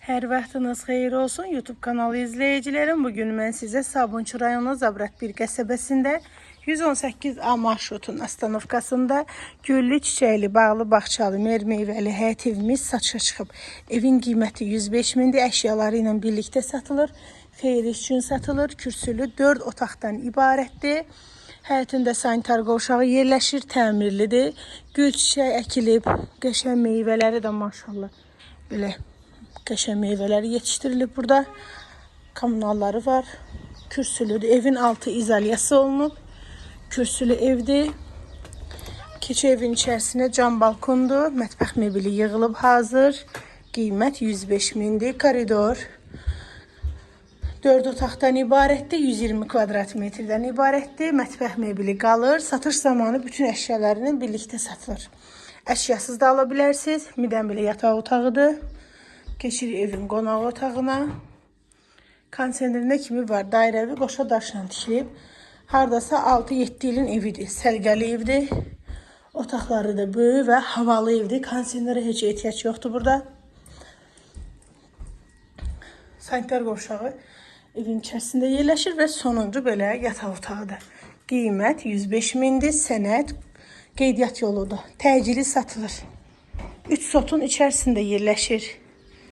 Hər vaxtınız xeyir olsun YouTube kanalı izləyicilərim. Bugün mən sizə Sabunçu rayonu Zabrat 1 qəsəbəsində 118A marşrutun astanovkasında güllü, çiçəkli, bağlı, bağçalı, meyvəli həyət evimiz satışa çıxıb. Evin qiyməti 105 mindir, əşyaları ilə birlikdə satılır. Xeyir üçün satılır. Kürsülü 4 otaqdan ibarətdir. Həyətində sanitar qovşağı yerləşir, təmirlidir. Gül, çiçək əkilib, qəşəng meyvələri də maşallah belə qəşəng meyvələri yetişdirilib burada. Kommunalları var. Kürsülüdür. Evin altı izolyası olunub. Kürsülü evdir. Keçi evin içərisinə cam balkondur. Mətbəx mebeli yığılıb hazır. Qiymət 105 mindir. Koridor 4 otaqdan ibarətdir. 120 kvadrat metrdən ibarətdir. Mətbəx mebeli qalır. Satış zamanı bütün əşyalarının birlikdə satılır. Əşyasız da ala bilərsiniz. Midən belə yataq otağıdır. Keçir evin qonaq otağına. Kondisionerində kimi var. Dairəvi qoşa daşla tikilib. Hardasa 6-7 ilin evidir. Sərgəli evdir. Otaqları da böyük və havalı evdir. Kondisionerə heç ehtiyac yoxdur burada. Sanitar qovşağı evin içərisində yerləşir və sonuncu belə yataq otağıdır. Qiymət 105 mindir. Sənəd qeydiyyat yoludur. Təcili satılır. 3 sotun içərisində yerləşir.